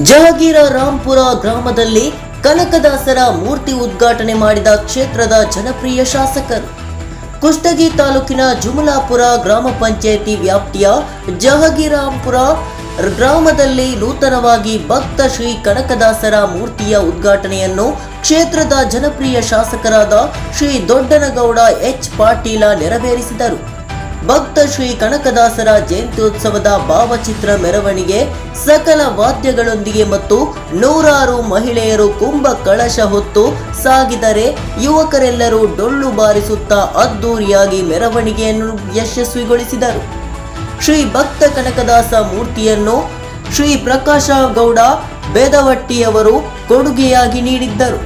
ಜಹಗೀರ ರಾಂಪುರ ಗ್ರಾಮದಲ್ಲಿ ಕನಕದಾಸರ ಮೂರ್ತಿ ಉದ್ಘಾಟನೆ ಮಾಡಿದ ಕ್ಷೇತ್ರದ ಜನಪ್ರಿಯ ಶಾಸಕರು. ಕುಷ್ಟಗಿ ತಾಲೂಕಿನ ಜುಮಲಾಪುರ ಗ್ರಾಮ ಪಂಚಾಯಿತಿ ವ್ಯಾಪ್ತಿಯ ಜಹಗೀರಾಂಪುರ ಗ್ರಾಮದಲ್ಲಿ ನೂತನವಾಗಿ ಭಕ್ತ ಶ್ರೀ ಕನಕದಾಸರ ಮೂರ್ತಿಯ ಉದ್ಘಾಟನೆಯನ್ನು ಕ್ಷೇತ್ರದ ಜನಪ್ರಿಯ ಶಾಸಕರಾದ ಶ್ರೀ ದೊಡ್ಡನಗೌಡ ಎಚ್ ಪಾಟೀಲ ನೆರವೇರಿಸಿದರು. ಭಕ್ತ ಶ್ರೀ ಕನಕದಾಸರ ಜಯಂತ್ಯೋತ್ಸವದ ಭಾವಚಿತ್ರ ಮೆರವಣಿಗೆ ಸಕಲ ವಾದ್ಯಗಳೊಂದಿಗೆ ಮತ್ತು ನೂರಾರು ಮಹಿಳೆಯರು ಕುಂಭ ಕಳಶ ಹೊತ್ತು ಸಾಗಿದರೆ, ಯುವಕರೆಲ್ಲರೂ ಡೊಳ್ಳು ಬಾರಿಸುತ್ತಾ ಅದ್ದೂರಿಯಾಗಿ ಮೆರವಣಿಗೆಯನ್ನು ಯಶಸ್ವಿಗೊಳಿಸಿದರು. ಶ್ರೀ ಭಕ್ತ ಕನಕದಾಸ ಮೂರ್ತಿಯನ್ನು ಶ್ರೀ ಪ್ರಕಾಶ ಗೌಡ ಬೇದವಟ್ಟಿಯವರು ಕೊಡುಗೆಯಾಗಿ ನೀಡಿದ್ದರು.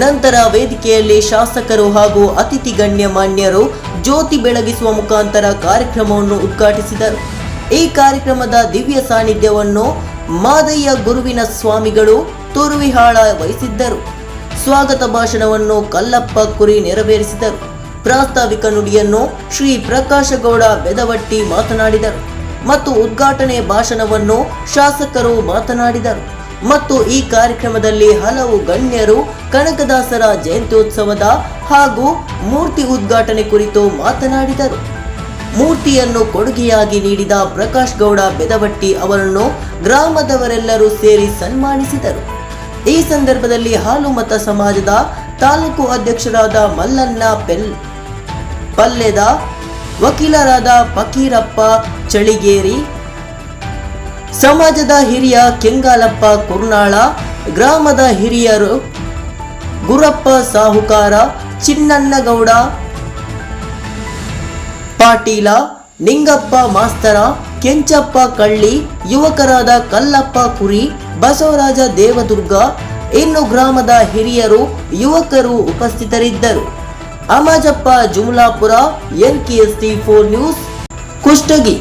ನಂತರ ವೇದಿಕೆಯಲ್ಲಿ ಶಾಸಕರು ಹಾಗೂ ಅತಿಥಿ ಗಣ್ಯ ಮಾನ್ಯರು ಜ್ಯೋತಿ ಬೆಳಗಿಸುವ ಮುಖಾಂತರ ಕಾರ್ಯಕ್ರಮವನ್ನು ಉದ್ಘಾಟಿಸಿದರು. ಈ ಕಾರ್ಯಕ್ರಮದ ದಿವ್ಯ ಸಾನ್ನಿಧ್ಯವನ್ನು ಮಾದಯ್ಯ ಗುರುವಿನ ಸ್ವಾಮಿಗಳು ತುರುವಿಹಾಳ ವಹಿಸಿದ್ದರು. ಸ್ವಾಗತ ಭಾಷಣವನ್ನು ಕಲ್ಲಪ್ಪ ಕುರಿ ನೆರವೇರಿಸಿದರು. ಪ್ರಾಸ್ತಾವಿಕ ನುಡಿಯನ್ನು ಶ್ರೀ ಪ್ರಕಾಶಗೌಡ ಬೆದವಟ್ಟಿ ಮಾತನಾಡಿದರು ಮತ್ತು ಉದ್ಘಾಟನೆ ಭಾಷಣವನ್ನು ಶಾಸಕರು ಮಾತನಾಡಿದರು. ಮತ್ತು ಈ ಕಾರ್ಯಕ್ರಮದಲ್ಲಿ ಹಲವು ಗಣ್ಯರು ಕನಕದಾಸರ ಜಯಂತ್ಯೋತ್ಸವದ ಹಾಗೂ ಮೂರ್ತಿ ಉದ್ಘಾಟನೆ ಕುರಿತು ಮಾತನಾಡಿದರು. ಮೂರ್ತಿಯನ್ನು ಕೊಡುಗೆಯಾಗಿ ನೀಡಿದ ಪ್ರಕಾಶ್ ಗೌಡ ಬೆದವಟ್ಟಿ ಅವರನ್ನು ಗ್ರಾಮದವರೆಲ್ಲರೂ ಸೇರಿ ಸನ್ಮಾನಿಸಿದರು. ಈ ಸಂದರ್ಭದಲ್ಲಿ ಹಾಲುಮತ ಸಮಾಜದ ತಾಲೂಕು ಅಧ್ಯಕ್ಷರಾದ ಮಲ್ಲಣ್ಣ ಪಲ್ಲೆದ, ವಕೀಲರಾದ ಫಕೀರಪ್ಪ ಚಳಿಗೇರಿ, ಸಮಾಜದ ಹಿರಿಯ ಕೆಂಗಾಲಪ್ಪ ಕುರ್ನಾಳ, ಗ್ರಾಮದ ಹಿರಿಯರು ಗುರಪ್ಪ ಸಾಹುಕಾರ, ಚಿನ್ನಣ್ಣಗೌಡ ಪಾಟೀಲ, ನಿಂಗಪ್ಪ ಮಾಸ್ತರ, ಕೆಂಚಪ್ಪ ಕಳ್ಳಿ, ಯುವಕರಾದ ಕಲ್ಲಪ್ಪ ಕುರಿ, ಬಸವರಾಜ ದೇವದುರ್ಗ, ಇನ್ನು ಗ್ರಾಮದ ಹಿರಿಯರು ಯುವಕರು ಉಪಸ್ಥಿತರಿದ್ದರು. ಅಮಾಜಪ್ಪ ಜುಮಲಾಪುರ, NKST 4 ನ್ಯೂಸ್, ಕುಷ್ಟಗಿ.